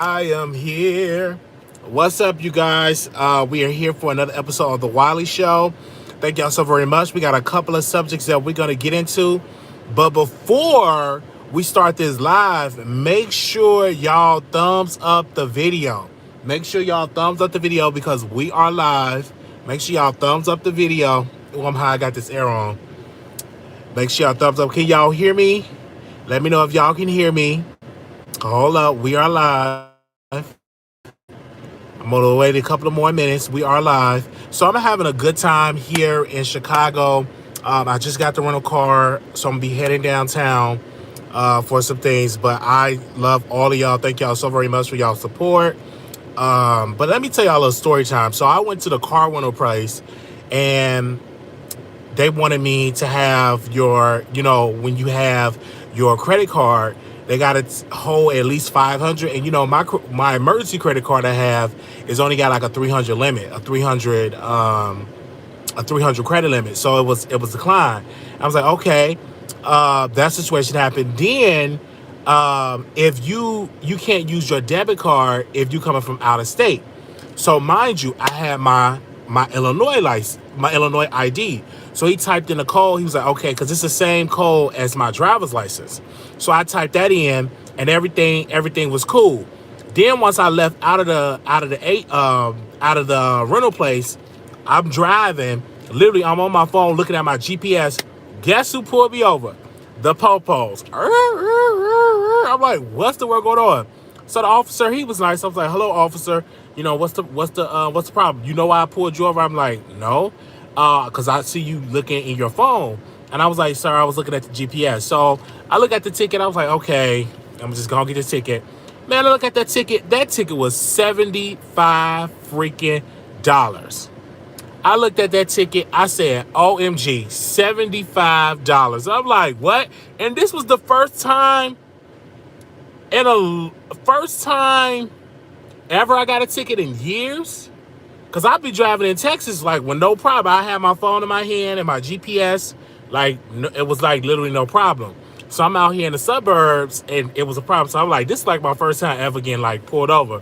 I am here. What's up, you guys? We are here for another episode of the Wiley Show. Thank y'all so very much. We got a couple of subjects that we're going to get into. But before we start this live, make sure y'all thumbs up the video. Make sure y'all thumbs up the video because we are live. Make sure y'all thumbs up the video. Oh, I'm high. I got this air on. Make sure y'all thumbs up. Can y'all hear me? Let me know if y'all can hear me. Hold up. We are live. I'm going to wait a couple of more minutes. We are live. So I'm having a good time here in Chicago. I just got the rental car, so I'm going to be heading downtown for some things. But I love all of y'all. Thank y'all so very much for y'all support. But let me tell y'all a little story time. So I went to the car rental place, and they wanted me to have your, when you have your credit card, they got to hold at least 500. And, my emergency credit card I have is only got like a 300 limit, a 300 credit limit. So it was declined. I was like, okay, that situation happened. Then if you can't use your debit card if you coming from out of state. So mind you, I had my Illinois license, my Illinois ID. So he typed in the code. He was like, okay, because it's the same code as my driver's license. So I typed that in, and everything was cool. Then once I left out of the rental place, I'm driving. Literally, I'm on my phone looking at my GPS. Guess who pulled me over? The popos. I'm like, what's the word going on? So the officer, he was nice. I was like, hello, officer. What's the problem? You know why I pulled you over? I'm like, no, because I see you looking in your phone. And I was like, sir, I was looking at the GPS. So I look at the ticket. I was like, okay, I'm just gonna get this ticket. Man, I look at that ticket. That ticket was $75 freaking dollars. I looked at that ticket. I said, OMG, $75. I'm like, what? And this was the first time ever I got a ticket in years. Because I'd be driving in Texas like with no problem. I had my phone in my hand and my GPS. Like, it was like literally no problem. So I'm out here in the suburbs and it was a problem. So I'm like, this is like my first time ever getting like pulled over.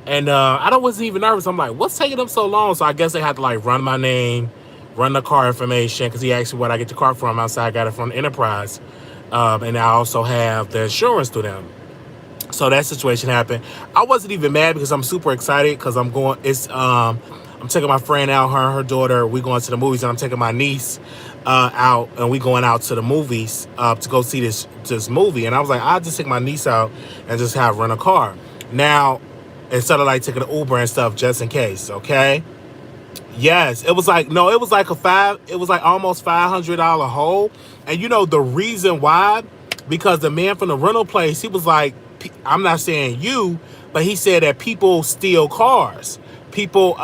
And I wasn't even nervous. I'm like, what's taking them so long? So I guess they had to like run my name, run the car information, because he asked me where I get the car from. Outside, I got it from Enterprise. And I also have the insurance through them. So that situation happened. I wasn't even mad because I'm super excited because I'm taking my friend out, her and her daughter. We going to the movies, and I'm taking my niece out, and we going out to the movies to go see this movie. And I was like, I'll just take my niece out and just rent a car. Now, instead of like taking an Uber and stuff, just in case, okay? Yes, it was like almost $500 hole. And the reason why? Because the man from the rental place, he was like, I'm not saying you, but he said that people steal cars. People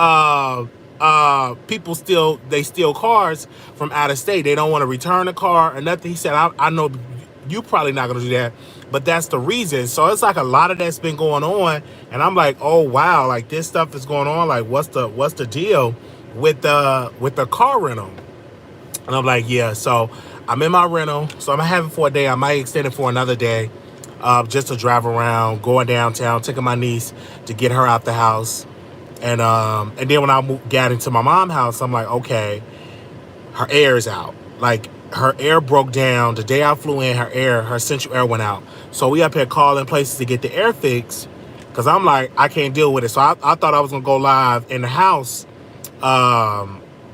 steal cars from out of state. They don't want to return the car or nothing. He said, I know you probably not going to do that, but that's the reason. So it's like a lot of that's been going on. And I'm like, oh, wow, like this stuff is going on. Like, what's the deal with the car rental? And I'm like, yeah. So I'm in my rental. So I'm having for a day. I might extend it for another day. Just to drive around, going downtown, taking my niece to get her out the house. And then when I got into my mom's house, I'm like, okay, her air is out. Like, her air broke down. The day I flew in, her central air went out. So we up here calling places to get the air fixed because I'm like, I can't deal with it. So I thought I was going to go live in the house. I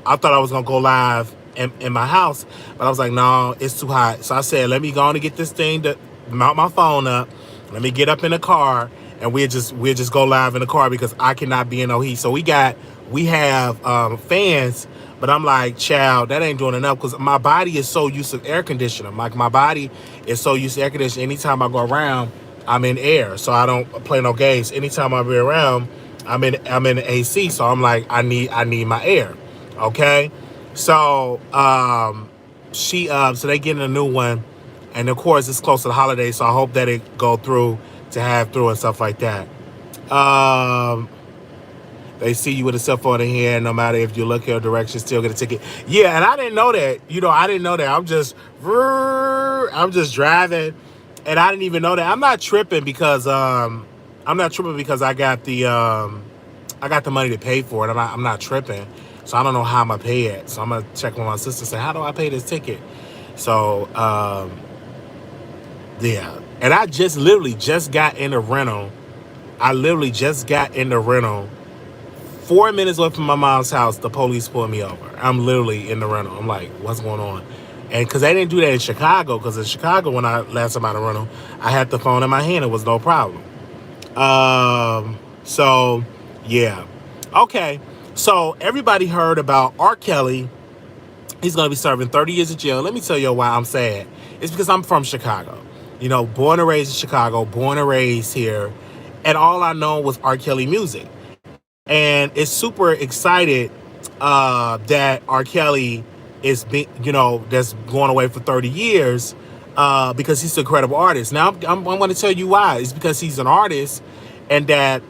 thought I was going to go live in my house. But I was like, no, it's too hot. So I said, let me go on and get this thing to mount my phone up. Let me get up in the car, and we'll just go live in the car because I cannot be in no heat. So we have fans, but I'm like, child, that ain't doing enough because my body is so used to air conditioning. Like, my body is so used to air conditioning. Anytime I go around, I'm in air, so I don't play no games. Anytime I be around, I'm in the AC. So I'm like, I need my air. Okay, so so they getting a new one. And of course, it's close to the holidays, so I hope that it go through to have through and stuff like that. They see you with a cell phone in hand, no matter if you look your direction, still get a ticket. Yeah, and I didn't know that. I didn't know that. I'm just driving, and I didn't even know that. I'm not tripping because I'm I'm not tripping because I got the money to pay for it. I'm not tripping. So I don't know how I'm gonna pay it. So I'm gonna check with my sister and say, how do I pay this ticket? So yeah. And I just literally just got in the rental. I literally just got in the rental. 4 minutes away from my mom's house, the police pulled me over. I'm literally in the rental. I'm like, what's going on? And because they didn't do that in Chicago, because in Chicago, when I last time out of rental, I had the phone in my hand. It was no problem. So, yeah. Okay. So, everybody heard about R. Kelly. He's going to be serving 30 years in jail. Let me tell you why I'm sad. It's because I'm from Chicago. You know, born and raised in Chicago, born and raised here. And all I know was R. Kelly music. And it's super excited that R. Kelly is, that's going away for 30 years because he's an incredible artist. Now, I'm going to tell you why. It's because he's an artist and that,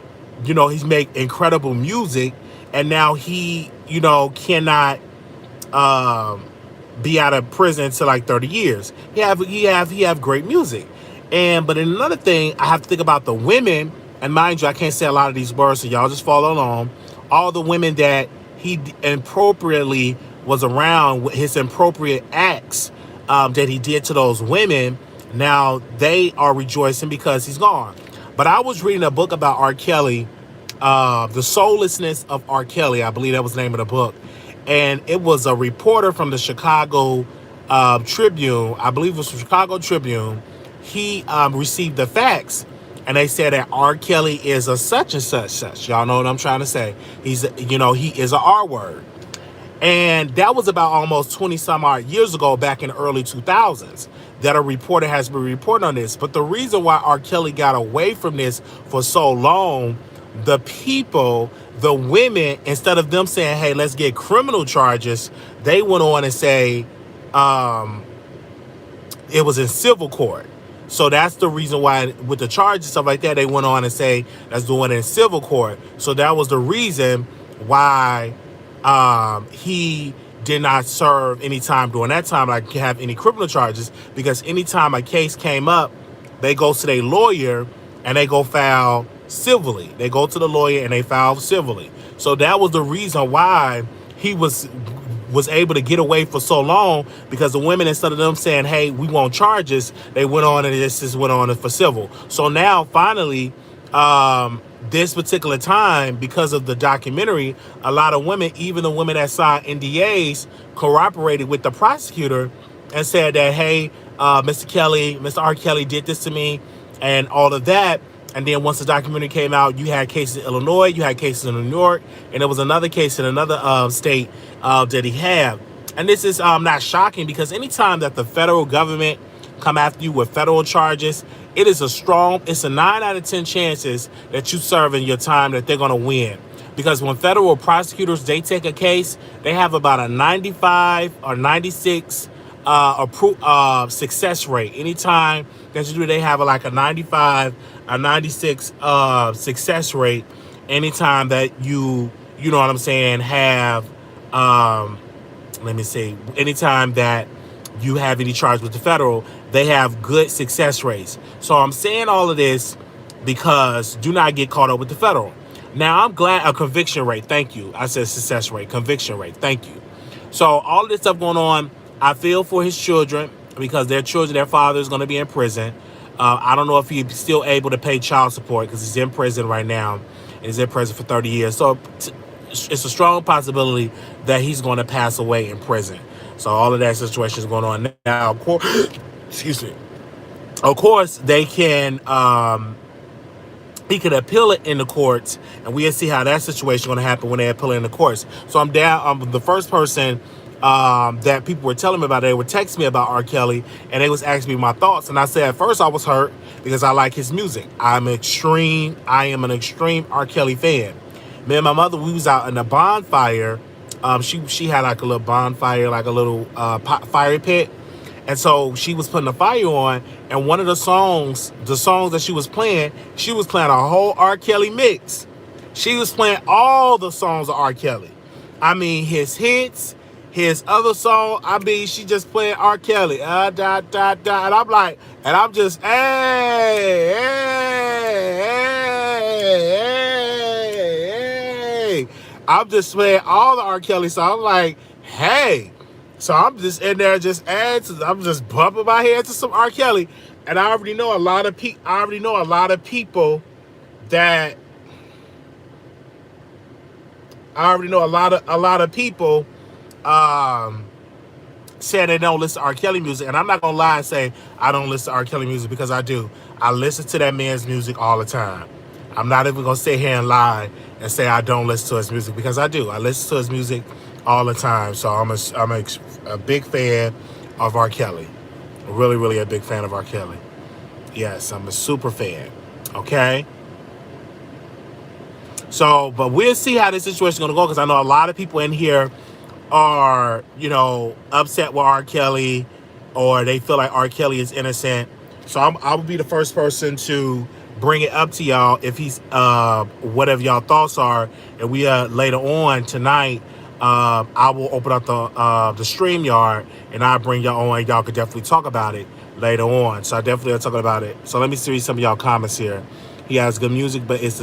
he's made incredible music. And now he, cannot be out of prison until like 30 years. He have great music. But another thing, I have to think about the women. And mind you, I can't say a lot of these words, so y'all just follow along. All the women that he inappropriately was around, with his inappropriate acts that he did to those women, now they are rejoicing because he's gone. But I was reading a book about R. Kelly, The Soullessness of R. Kelly. I believe that was the name of the book. And it was a reporter from the Chicago Tribune. I believe it was from Chicago Tribune. He received the facts. And they said that R. Kelly is a such and such. Y'all know what I'm trying to say. He is a R word. And that was about almost 20 some odd years ago, back in the early 2000s, that a reporter has been reporting on this. But the reason why R. Kelly got away from this for so long, the people, the women, instead of them saying, hey, let's get criminal charges, they went on and say it was in civil court. So that's the reason why with the charges, stuff like that, they went on and say, let's do it in civil court. So that was the reason why he did not serve any time during that time, like have any criminal charges, because anytime a case came up, they go to their lawyer and they go file civilly. They go to the lawyer and they file civilly. So that was the reason why he was able to get away for so long, because the women, instead of them saying, hey, we want charges, they went on and just went on for civil. So now finally, this particular time, because of the documentary, a lot of women, even the women that signed NDAs, cooperated with the prosecutor and said that, hey, Mr. R. Kelly did this to me and all of that. And then once the documentary came out, you had cases in Illinois, you had cases in New York, and there was another case in another state that he had. And this is not shocking, because anytime that the federal government come after you with federal charges, it's a 9 out of 10 chances that you serve in your time that they're going to win. Because when federal prosecutors, they take a case, they have about a 95 or 96 success rate. Anytime that you do, they have like a 95 or 96 success rate. Anytime that you know what I'm saying, have anytime that you have any charge with the federal, they have good success rates. So I'm saying all of this because do not get caught up with the federal. Now, I'm glad a conviction rate. Thank you. I said success rate, conviction rate. Thank you. So all of this stuff going on, I feel for his children, because their father is going to be in prison. I don't know if he's still able to pay child support, because he's in prison right now. He's in prison for 30 years. So it's a strong possibility that he's going to pass away in prison. So all of that situation is going on now. Of course, excuse me. Of course, they can. He could appeal it in the courts, and we'll see how that situation is going to happen when they appeal it in the courts. So I'm down. I'm the first person that people were telling me about. They would text me about R. Kelly, and they was asking me my thoughts. And I said at first I was hurt because I like his music. I am an extreme R. Kelly fan. Me and my mother, we was out in a bonfire. She had like a little bonfire, like a little fire pit. And so she was putting the fire on, and one of the songs that she was playing a whole R. Kelly mix. She was playing all the songs of R. Kelly. I mean, his hits, His other song, I mean, she just playing R. Kelly. And I'm like, and I'm just, hey, hey, hey, hey. I'm just playing all the R. Kelly songs. I'm like, hey. So I'm just in there just I'm just bumping my head to some R. Kelly. And I already know a lot of people that I already know a lot of people saying they don't listen to R. Kelly music. And I'm not gonna lie and say I don't listen to R. Kelly music, because I do. I listen to that man's music all the time. I'm not even gonna sit here and lie and say I don't listen to his music, because I do. I listen to his music all the time. So I'm a big fan of R. Kelly. Really, really a big fan of R. Kelly. Yes, I'm a super fan. Okay? So, but we'll see how this situation is going to go, because I know a lot of people in here are, upset with R. Kelly, or they feel like R. Kelly is innocent. So I will be the first person to bring it up to y'all if he's, whatever y'all thoughts are. And we, later on tonight, I will open up the StreamYard, and I'll bring y'all on. Y'all could definitely talk about it later on. So I definitely are talking about it. So let me see some of y'all comments here. He has good music, but it's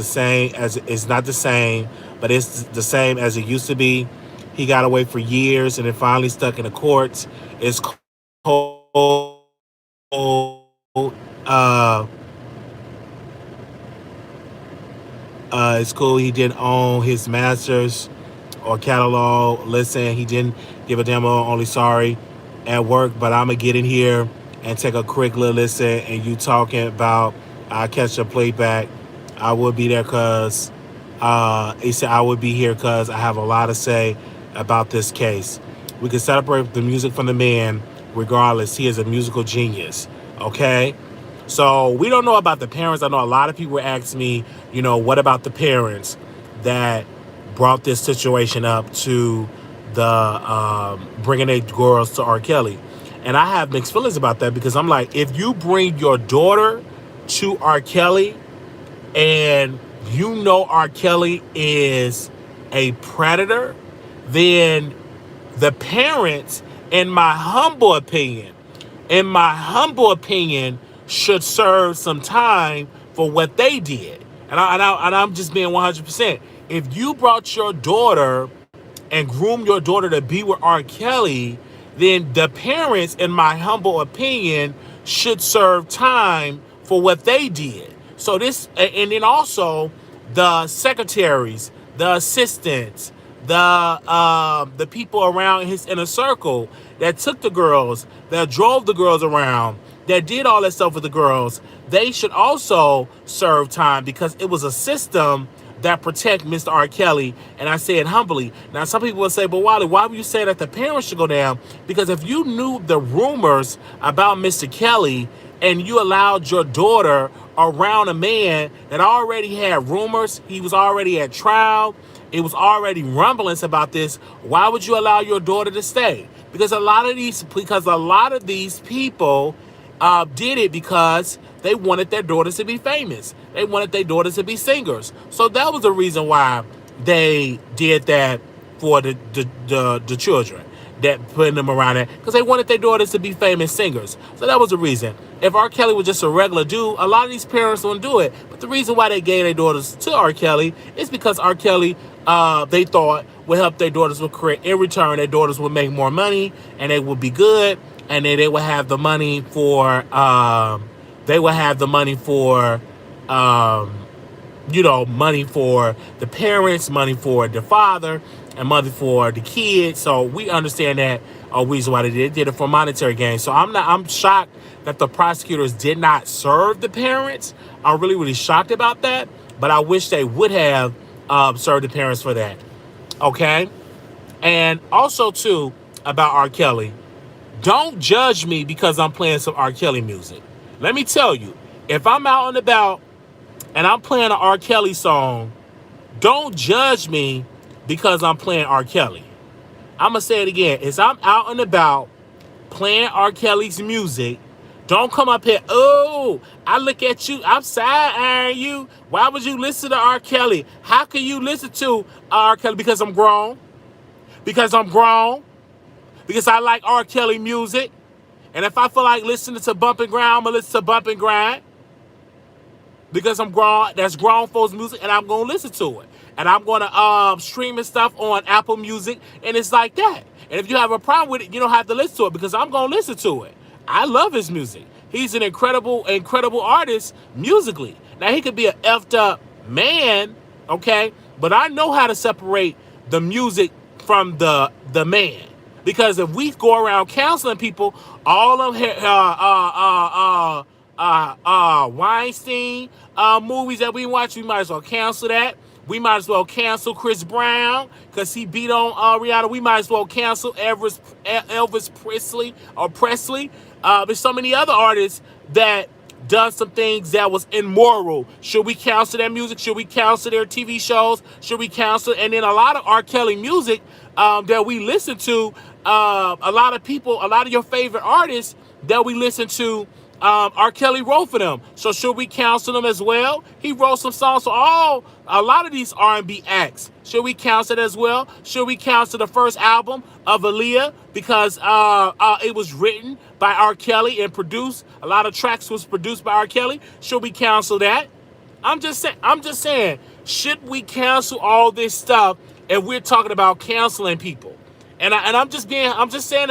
not the same, but it's the same as it used to be. He got away for years and then finally stuck in the courts. It's cold. It's cool. He didn't own his masters or catalog. Listen, he didn't give a demo. Only sorry at work, but I'm gonna get in here and take a quick little listen. And you talking about I catch a playback. I would be there because he said I would be here because I have a lot to say about this case. We can separate the music from the man regardless. He is a musical genius. Okay? So we don't know about the parents. I know a lot of people ask me, what about the parents that brought this situation up to the bringing their girls to R. Kelly. And I have mixed feelings about that, because I'm like, if you bring your daughter to R. Kelly and R. Kelly is a predator, then the parents, in my humble opinion, should serve some time for what they did. And I'm just being 100%. If you brought your daughter and groomed your daughter to be with R. Kelly, then the parents, in my humble opinion, should serve time for what they did. So and then also the secretaries, the assistants, the people around his inner circle that took the girls, that drove the girls around, that did all that stuff with the girls, they should also serve time, because it was a system that protect Mr. R. Kelly. And I say it humbly. Now, some people will say, but Wally, why would you say that the parents should go down? Because if you knew the rumors about Mr. Kelly and you allowed your daughter around a man that already had rumors, he was already at trial, it was already rumblings about this, why would you allow your daughter to stay? Because a lot of these people did it because they wanted their daughters to be famous. They wanted their daughters to be singers. So that was the reason why they did that for the children, that putting them around there, because they wanted their daughters to be famous singers. So that was the reason. If R. Kelly was just a regular dude, a lot of these parents wouldn't do it. But the reason why they gave their daughters to R. Kelly is because R. Kelly, they thought, would help their daughters with career. In return, their daughters would make more money, and they would be good, and then they would have the money for money for the parents, money for the father, and money for the kids. So we understand that reason why they did it for monetary gain. So I'm shocked that the prosecutors did not serve the parents. I'm really, really shocked about that. But I wish they would have served the parents for that. Okay? And also, too, about R. Kelly, don't judge me because I'm playing some R. Kelly music. Let me tell you, if I'm out and about and I'm playing an R. Kelly song, don't judge me because I'm playing R. Kelly. I'm going to say it again. As I'm out and about playing R. Kelly's music, don't come up here, oh, I look at you, I'm side-eyeing you. Why would you listen to R. Kelly? How can you listen to R. Kelly? Because I'm grown. Because I'm grown. because I like R. Kelly music. And if I feel like listening to Bump and Grind, I'm going to listen to Bump and Grind. Because I'm grown, that's grown folks music, and I'm going to listen to it. And I'm going to stream and stuff on Apple Music, and it's like that. And if you have a problem with it, you don't have to listen to it, because I'm going to listen to it. I love his music. He's an incredible artist musically. Now, he could be an effed up man, okay? But I know how to separate the music from the man. Because if we go around counseling people, all of Weinstein movies that we watch, we might as well cancel that. We might as well cancel Chris Brown because he beat on Rihanna. We might as well cancel Elvis Presley. There's so many other artists that done some things that was immoral. Should we cancel their music? Should we cancel their TV shows? Should we cancel? And then a lot of R. Kelly music that we listen to, a lot of your favorite artists that we listen to, R. Kelly wrote for them. So should we cancel them as well? He wrote some songs for a lot of these R&B acts. Should we cancel it as well? Should we cancel the first album of Aaliyah because it was written by R. Kelly and produced? A lot of tracks was produced by R. Kelly. Should we cancel that? I'm just saying, should we cancel all this stuff if we're talking about canceling people? And I'm just saying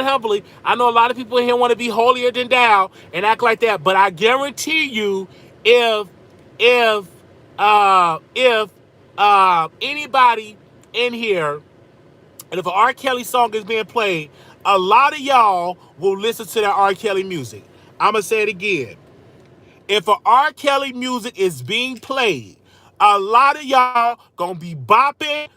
it humbly. I know a lot of people in here want to be holier than thou and act like that, but I guarantee you, if anybody in here, and if an R. Kelly song is being played, a lot of y'all will listen to that R. Kelly music. I'm gonna say it again. If an R. Kelly music is being played, a lot of y'all gonna be bopping,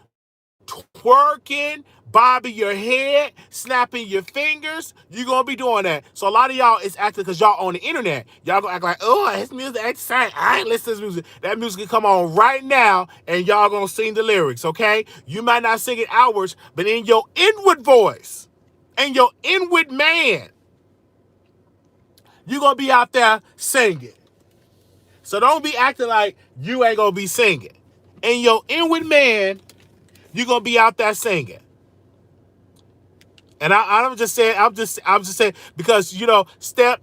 twerking, bobbing your head, snapping your fingers. You're going to be doing that. So a lot of y'all is acting because y'all on the internet. Y'all going to act like, oh, his music ain't the same. I ain't listening to his music. That music can come on right now and y'all going to sing the lyrics, okay? You might not sing it outwards, but in your inward voice and your inward man, you're going to be out there singing. So don't be acting like you ain't going to be singing. In your inward man, you're going to be out there singing. And I'm just saying, because, step,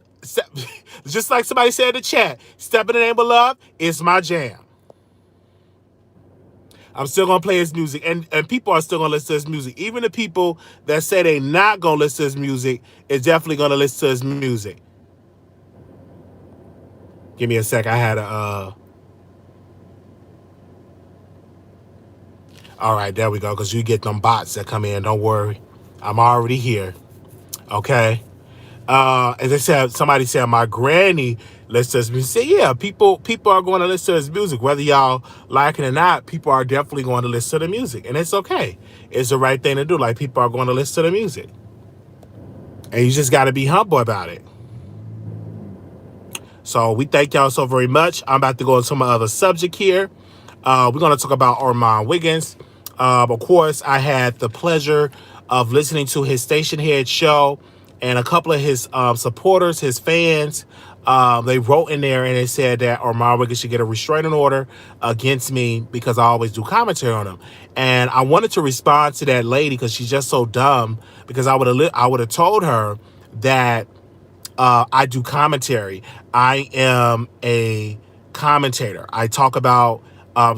just like somebody said in the chat, Step in the Name of Love is my jam. I'm still going to play his music, and people are still going to listen to his music. Even the people that say they not going to listen to his music is definitely going to listen to his music. Give me a sec. I had a... All right, there we go, because you get them bots that come in. Don't worry. I'm already here. Okay. As I said, somebody said my granny listens to his music. Yeah, people are going to listen to his music. Whether y'all like it or not, people are definitely going to listen to the music. And it's okay. It's the right thing to do. Like, people are going to listen to the music. And you just got to be humble about it. So we thank y'all so very much. I'm about to go into my other subject here. We're going to talk about Armon Wiggins. Of course, I had the pleasure of listening to his station head show, and a couple of his supporters, his fans, they wrote in there and they said that Armon Wiggins should get a restraining order against me because I always do commentary on him. And I wanted to respond to that lady because she's just so dumb, because I would have told her that I do commentary. I am a commentator. I talk about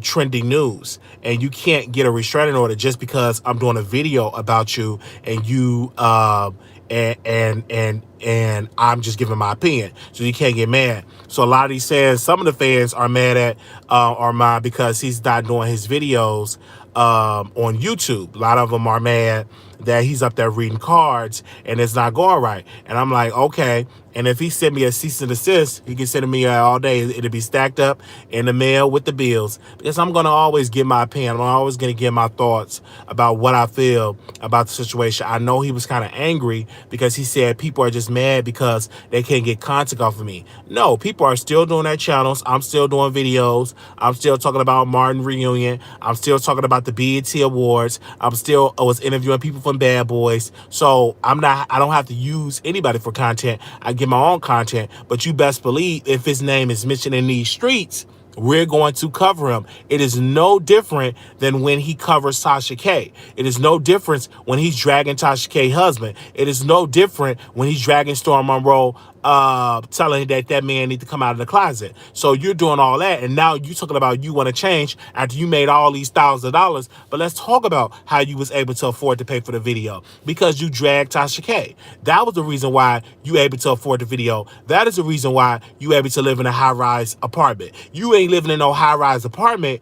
trending news, and you can't get a restraining order just because I'm doing a video about you and you and I'm just giving my opinion. So you can't get mad. So a lot of these fans, some of the fans are mad at Armon because he's not doing his videos on YouTube. A lot of them are mad that he's up there reading cards and it's not going right. And I'm like, okay. And if he sent me a cease and desist, he can send me all day. It'll be stacked up in the mail with the bills. Because I'm going to always give my opinion. I'm always going to give my thoughts about what I feel about the situation. I know he was kind of angry because he said people are just mad because they can't get content off of me. No, people are still doing their channels. I'm still doing videos. I'm still talking about Martin Reunion. I'm still talking about the BET Awards. I was interviewing people from Bad Boys. So I don't have to use anybody for content. I get my own content, but you best believe if his name is mentioned in these streets, We're going to cover him. It is no different than when he covers Tasha K. It is no difference when he's dragging Tasha K's husband. It is no different when he's dragging Storm Monroe, telling that man need to come out of the closet. So you're doing all that, and now you talking about you want to change after you made all these thousands of dollars. But let's talk about how you was able to afford to pay for the video, because you dragged Tasha K. That was the reason why you able to afford the video. That is the reason why you able to live in a high-rise apartment. You ain't living in no high-rise apartment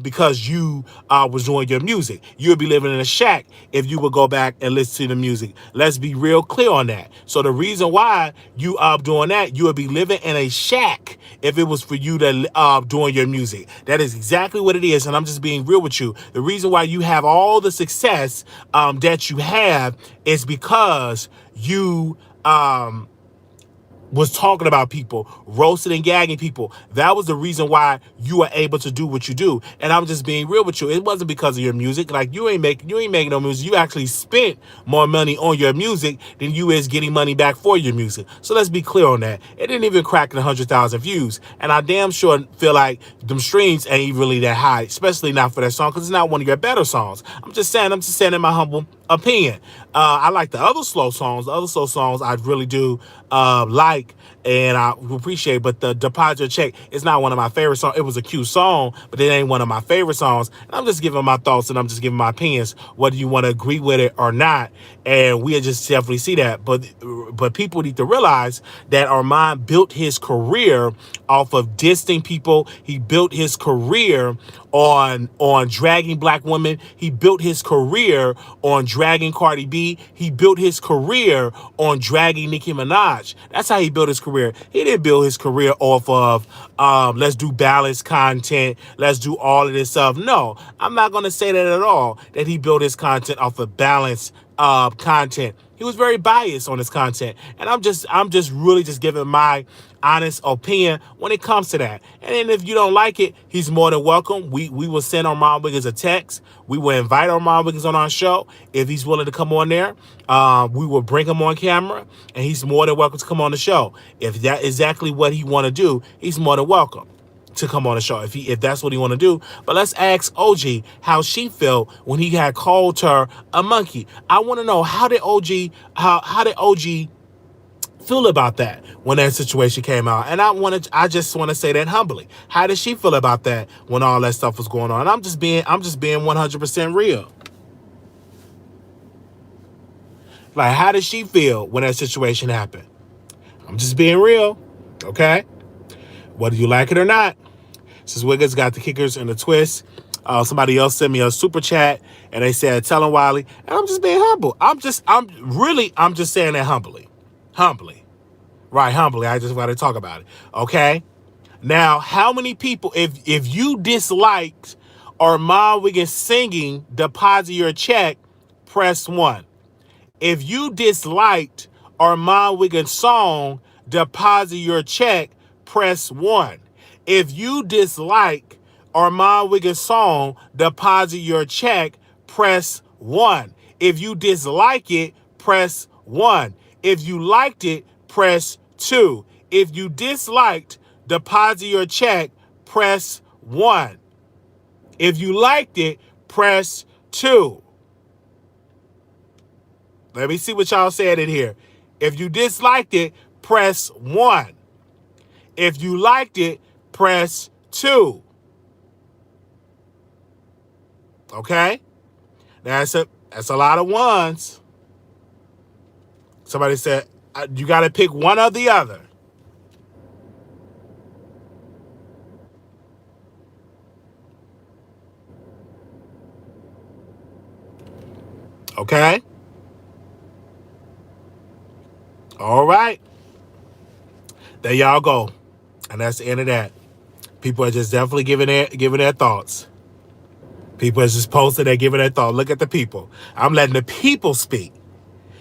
because you was doing your music. You would be living in a shack if you would go back and listen to the music. Let's be real clear on that. So the reason why you doing that, you would be living in a shack if it was for you to doing your music. That is exactly what it is, and I'm just being real with you. The reason why you have all the success that you have is because you was talking about people, roasting and gagging people. That was the reason why you were able to do what you do. And I'm just being real with you. It wasn't because of your music. Like, you ain't making no music. You actually spent more money on your music than you is getting money back for your music. So let's be clear on that. It didn't even crack the 100,000 views. And I damn sure feel like them streams ain't really that high, especially not for that song, because it's not one of your better songs. I'm just saying in my humble opinion. I like the other slow songs. The other slow songs I really do like, and I appreciate, but the Deposit Check is not one of my favorite songs. It was a cute song, but it ain't one of my favorite songs. And I'm just giving my thoughts, and I'm just giving my opinions, whether you want to agree with it or not. And we just definitely see that. But people need to realize that Armon built his career off of dissing people. He built his career on dragging black women. He built his career on dragging Cardi B. He built his career on dragging Nicki Minaj. That's how he built his career. He didn't build his career off of let's do balanced content, let's do all of this stuff. No, I'm not going to say that at all, that he built his content off of balanced content. He was very biased on his content, and I'm just really just giving my honest opinion when it comes to that. And then if you don't like it, he's more than welcome. We will send Armon Wiggins a text. We will invite Armon Wiggins on our show if he's willing to come on there. We will bring him on camera, and he's more than welcome to come on the show. If that's exactly what he want to do, he's more than welcome to come on the show if that's what he want to do. But let's ask OG how she felt when he had called her a monkey. I want to know, how did OG feel about that when that situation came out? And I just want to say that humbly. How did she feel about that when all that stuff was going on? And I'm just being 100% real. Like, how did she feel when that situation happened? I'm just being real, okay? Whether you like it or not. Since Wiggins got the kickers and the twists, somebody else sent me a super chat, and they said, tell him, Wily. And I'm just being humble. I'm just saying that humbly. Right, humbly. I just want to talk about it. Okay? Now, how many people, if you disliked Armon Wiggins singing Deposit Your Check, press 1. If you disliked Armon Wiggins' song Deposit Your Check, press 1. If you dislike Armon Wiggins' song Deposit Your Check, press 1. If you dislike it, press 1. If you liked it, press 2. If you disliked Deposit Your Check, press 1. If you liked it, press 2. Let me see what y'all said in here. If you disliked it, press 1. If you liked it, press 2. Okay? That's a lot of ones. Somebody said, you got to pick one or the other. Okay? All right. There y'all go. And that's the end of that. People are just definitely giving their thoughts. People are just posting, they're giving their thoughts. Look at the people. I'm letting the people speak.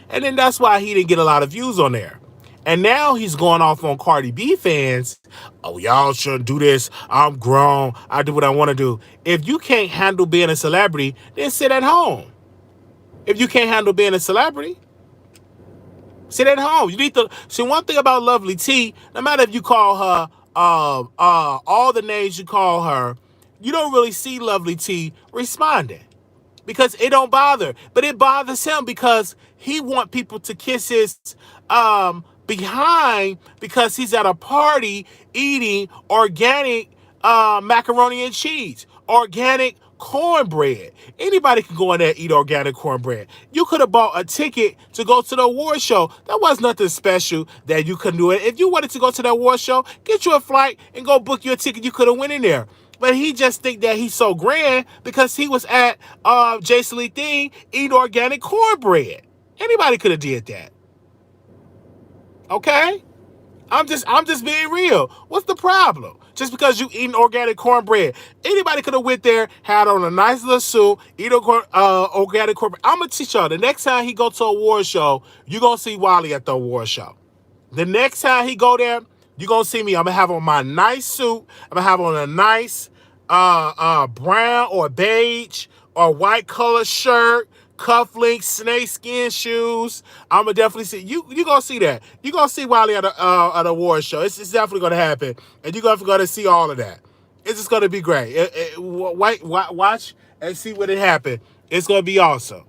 And then that's why he didn't get a lot of views on there. And now he's going off on Cardi B fans. Oh, y'all shouldn't do this. I'm grown. I do what I want to do. If you can't handle being a celebrity, then sit at home. If you can't handle being a celebrity, sit at home. You need to see one thing about Lovely T. No matter if you call her all the names you call her, you don't really see Lovely T responding because it don't bother, but it bothers him because he want people to kiss his behind because he's at a party eating organic macaroni and cheese, organic cornbread. Anybody can go in there and eat organic cornbread. You could have bought a ticket to go to the award show. That was nothing special that you couldn't do it. If you wanted to go to the award show, get you a flight and go book your ticket. You could have went in there. But he just think that he's so grand because he was at Jason Lee thing eating organic cornbread. Anybody could have did that. Okay? I'm just being real. What's the problem? Just because you eating organic cornbread. Anybody could have went there, had on a nice little suit, eat organic cornbread. I'm going to teach y'all. The next time he go to a award show, you're going to see Wily at the award show. The next time he go there, you're going to see me. I'm going to have on my nice suit. I'm going to have on a nice brown or beige or white color shirt, cufflinks, snakeskin shoes. I'm going to definitely see. You're going to see that. You're going to see Wily at an award show. It's definitely going to happen. And you're going to see all of that. It's just going to be great. Watch and see what it happen. It's going to be awesome.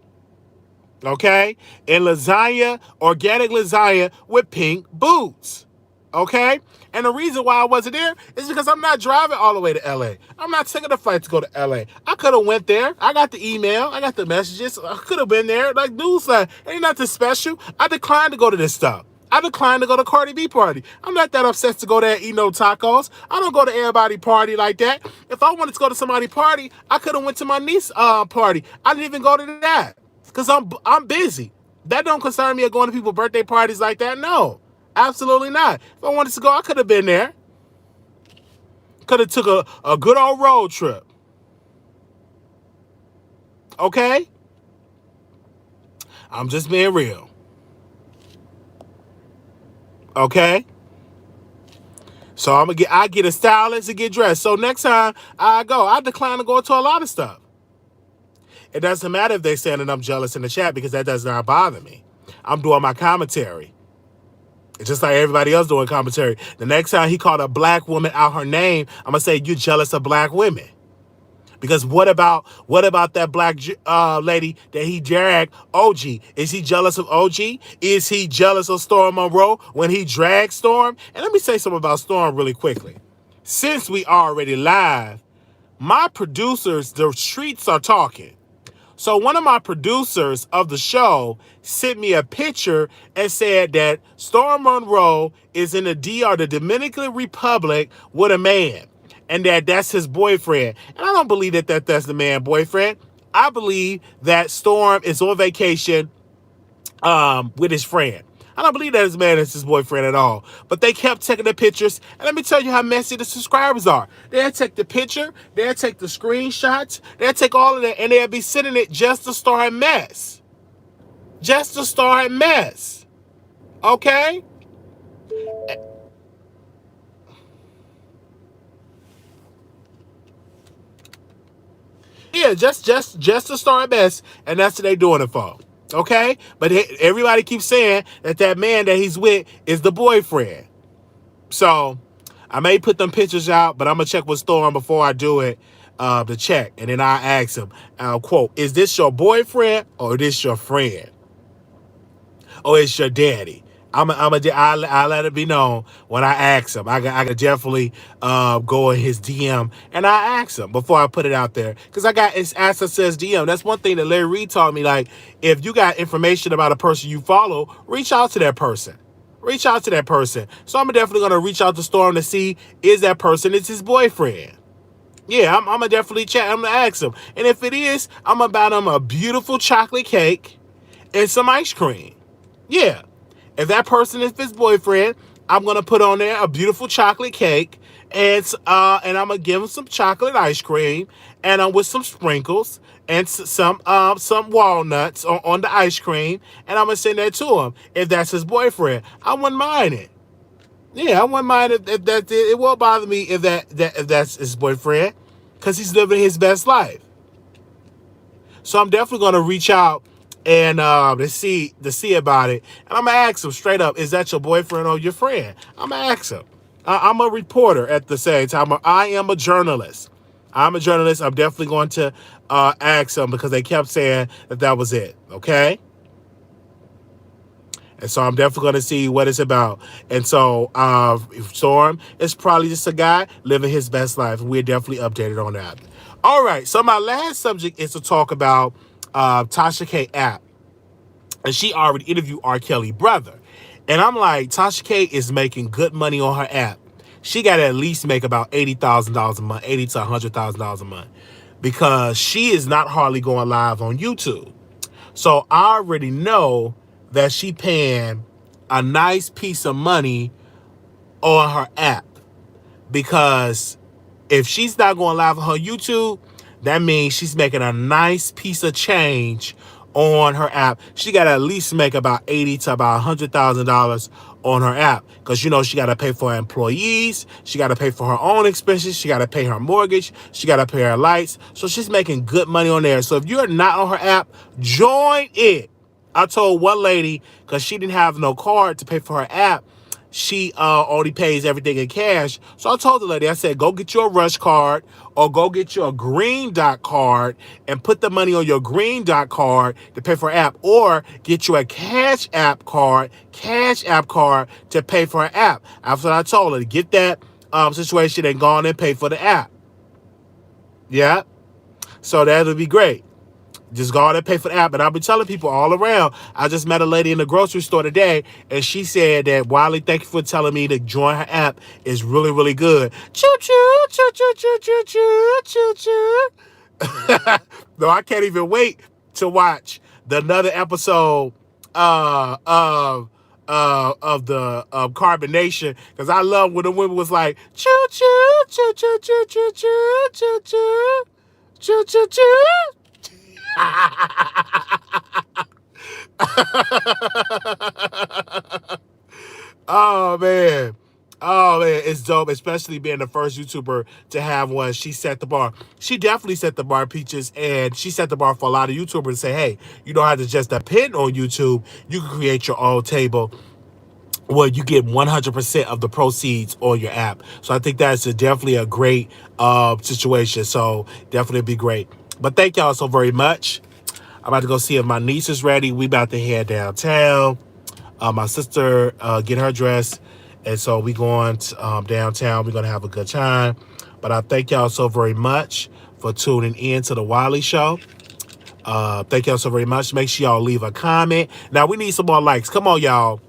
Okay? And lasagna, organic lasagna with pink boots. Okay? And the reason why I wasn't there is because I'm not driving all the way to LA. I'm not taking a flight to go to LA. I could have went there. I got the email. I got the messages. I could have been there. Like, dude's like, ain't nothing special. I declined to go to this stuff. I declined to go to Cardi B party. I'm not that obsessed to go there and eat no tacos. I don't go to everybody party like that. If I wanted to go to somebody's party, I could have went to my niece's party. I didn't even go to that because I'm busy. That don't concern me of going to people's birthday parties like that. No. Absolutely not. If I wanted to go, I could have been there. Could have took a good old road trip. Okay? I'm just being real. Okay? So I get a stylist and get dressed. So next time I go, I decline to go to a lot of stuff. It doesn't matter if they're saying that I'm jealous in the chat because that does not bother me. I'm doing my commentary. It's just like everybody else doing commentary. The next time he called a black woman out her name, I'm going to say, you jealous of black women. Because what about that black lady that he dragged, OG? Is he jealous of OG? Is he jealous of Storm Monroe when he dragged Storm? And let me say something about Storm really quickly. Since we already live, my producers, the streets are talking. So one of my producers of the show sent me a picture and said that Storm Monroe is in the DR, the Dominican Republic, with a man. And that's his boyfriend. And I don't believe that's the man boyfriend. I believe that Storm is on vacation with his friend. I don't believe that his man is his boyfriend at all. But they kept taking the pictures. And let me tell you how messy the subscribers are. They'll take the picture. They'll take the screenshots. They'll take all of that. And they'll be sending it just to start a mess. Just to start a mess. Okay? Yeah, just to start a mess. And that's what they're doing it for. Okay? But everybody keeps saying that man that he's with is the boyfriend. So I may put them pictures out, but I'm going to check with Storm before I do it to check. And then I ask him, quote, is this your boyfriend or is this your friend? Or is your daddy? I'll let it be known when I ask him. I could definitely go in his DM and I ask him before I put it out there. Because I got his answer says DM. That's one thing that Larry Reid taught me. Like, if you got information about a person you follow, reach out to that person. Reach out to that person. So I'm definitely going to reach out to Storm to see, is that person is his boyfriend? Yeah, I'm going to definitely chat. I'm going to ask him. And if it is, I'm going to buy him a beautiful chocolate cake and some ice cream. Yeah. If that person is his boyfriend, I'm going to put on there a beautiful chocolate cake and I'm going to give him some chocolate ice cream and with some sprinkles and some walnuts on the ice cream, and I'm going to send that to him if that's his boyfriend. I wouldn't mind it. Yeah, I wouldn't mind if that it won't bother me if that's his boyfriend because he's living his best life. So I'm definitely going to reach out and to see about it. And I'm going to ask him straight up, is that your boyfriend or your friend? I'm going to ask him. I'm a reporter at the same time. I am a journalist. I'm a journalist. I'm definitely going to ask them because they kept saying that was it. Okay. And so I'm definitely going to see what it's about. And so Storm is probably just a guy living his best life. We're definitely updated on that. All right. So my last subject is to talk about Tasha K app. And she already interviewed R. Kelly brother. And I'm like, Tasha K is making good money on her app. She got to at least make about $80,000 a month, $80,000 to $100,000 a month, because she is not hardly going live on YouTube. So I already know that she paying a nice piece of money on her app, because if she's not going live on her YouTube, that means she's making a nice piece of change on her app. She got to at least make about $80,000 to about $100,000 on her app, because you know she got to pay for her employees, she got to pay for her own expenses, she got to pay her mortgage, she got to pay her lights. So she's making good money on there. So if you're not on her app, join it. I told one lady, because she didn't have no card to pay for her app, she only pays everything in cash. So I told the lady, I said, go get your Rush card or go get your Green Dot card and put the money on your Green Dot card to pay for her app, or get you a Cash App card to pay for her app. After I told her to get that situation and go on and pay for the app. Yeah. So that'll be great. Just go out and pay for the app. And I'll be telling people all around. I just met a lady in the grocery store today, and she said that, Wiley, thank you for telling me to join her app. It's really, really good. Choo-choo, choo-choo, choo-choo, choo-choo. No, I can't even wait to watch another episode of the Carbonation, because I love when the women was like, choo-choo, choo-choo, choo-choo, choo-choo, choo-choo, choo. Oh man. Oh man, it's dope, especially being the first YouTuber to have one. She set the bar. She definitely set the bar, Peaches, and she set the bar for a lot of YouTubers to say, hey, you don't have to just depend on YouTube. You can create your own table where you get 100% of the proceeds on your app. So I think that's definitely a great situation. So definitely be great. But thank y'all so very much. I'm about to go see if my niece is ready. We about to head downtown. My sister get her dressed. And so we going to, downtown. We're going to have a good time. But I thank y'all so very much for tuning in to the Wiley Show. Thank y'all so very much. Make sure y'all leave a comment. Now, we need some more likes. Come on, y'all.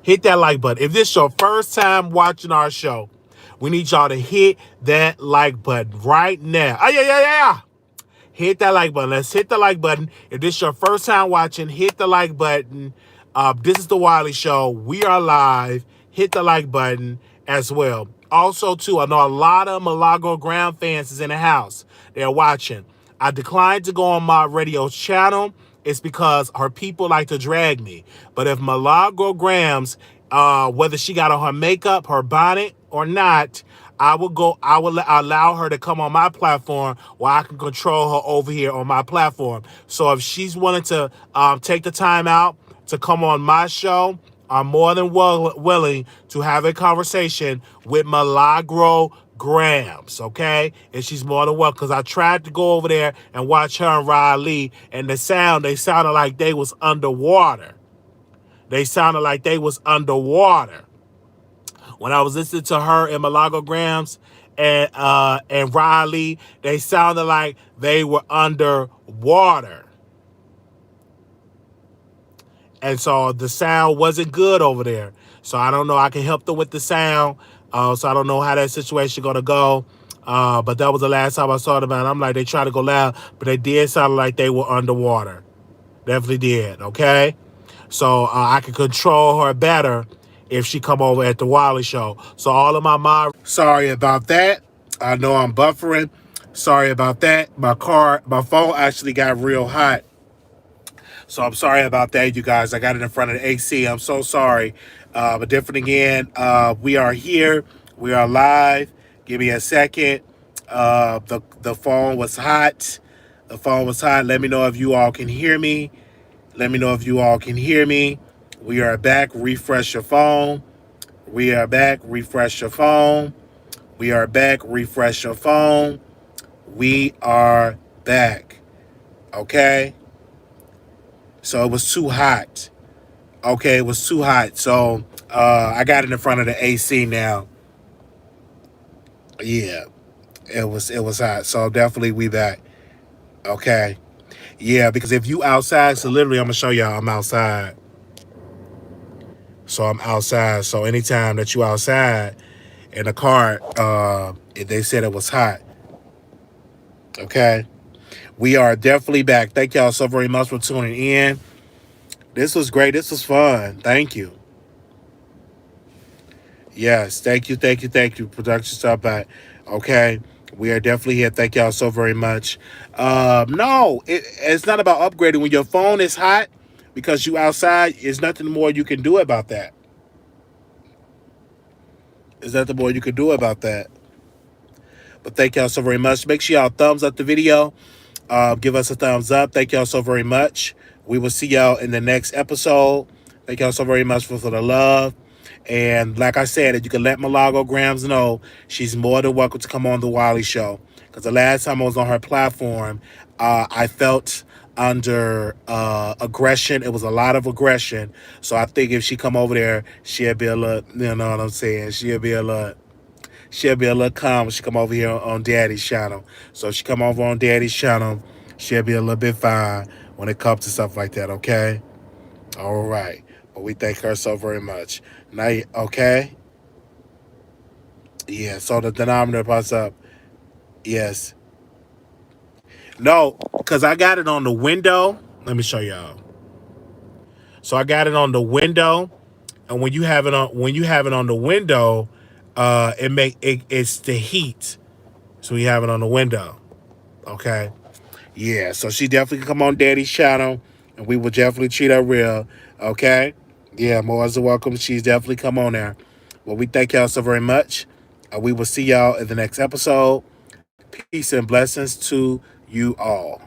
Hit that like button. If this is your first time watching our show, we need y'all to hit that like button right now. Oh, yeah. Hit that like button. Let's hit the like button. If this is your first time watching, hit the like button. This is the Wiley Show. We are live. Hit the like button as well. Also, too, I know a lot of Milagro Graham fans is in the house. They're watching. I declined to go on my radio channel. It's because her people like to drag me. But if Milagro Graham's, whether she got on her makeup, her bonnet, or not, I will allow her to come on my platform where I can control her over here on my platform. So if she's willing to take the time out to come on my show, I'm more than willing to have a conversation with Milagro Grams, okay? And she's more than welcome, because I tried to go over there and watch her and Wily, and they sounded like they was underwater. When I was listening to her and Milagro Grams and Wily, they sounded like they were underwater. And so the sound wasn't good over there. So I don't know. I can help them with the sound. So I don't know how that situation going to go. But that was the last time I saw them. And I'm like, they try to go loud, but they did sound like they were underwater. Definitely did. Okay. So I can control her better if she come over at the Wiley Show. So all of my sorry about that. I know I'm buffering. Sorry about that. My phone actually got real hot. So I'm sorry about that, you guys. I got it in front of the AC. I'm so sorry. But different again, we are here. We are live. Give me a second. The phone was hot. Let me know if you all can hear me. We are back. Refresh your phone. We are back. Refresh your phone. We are back. Refresh your phone. We are back. Okay. So it was too hot. Okay, it was too hot. So I got it in front of the AC now. Yeah, it was hot. So definitely we back. Okay. Yeah, because if you outside, so literally I'm gonna show y'all I'm outside. So I'm outside. So anytime that you outside in the car, they said it was hot. Okay. We are definitely back. Thank y'all so very much for tuning in. This was great. This was fun. Thank you. Yes, thank you. Production stop by. Okay, we are definitely here. Thank y'all so very much. No, it's not about upgrading. When your phone is hot because you outside, there's nothing more you can do about that. There's nothing more you can do about that. But thank y'all so very much. Make sure y'all thumbs up the video. Give us a thumbs up. Thank y'all so very much. We will see y'all in the next episode. Thank y'all so very much for the love. And like I said, if you can let Malago Grams know, she's more than welcome to come on the Wiley Show. Because the last time I was on her platform, I felt under aggression. It was a lot of aggression. So I think if she come over there, she'll be a little, you know what I'm saying? She'll be a little calm when she come over here on Daddy's channel. So if she come over on Daddy's channel, she'll be a little bit fine when it comes to stuff like that, okay? All right. But we thank her so very much. Now, okay? Yeah, so the denominator pops up. Yes. No, because I got it on the window. Let me show y'all. So I got it on the window. And when you have it on the window, it's the heat. So you have it on the window. Okay. Yeah, so she definitely can come on Daddy's channel, and we will definitely treat her real. Okay? Yeah, more as a welcome. She's definitely come on there. Well, we thank y'all so very much. We will see y'all in the next episode. Peace and blessings to you all.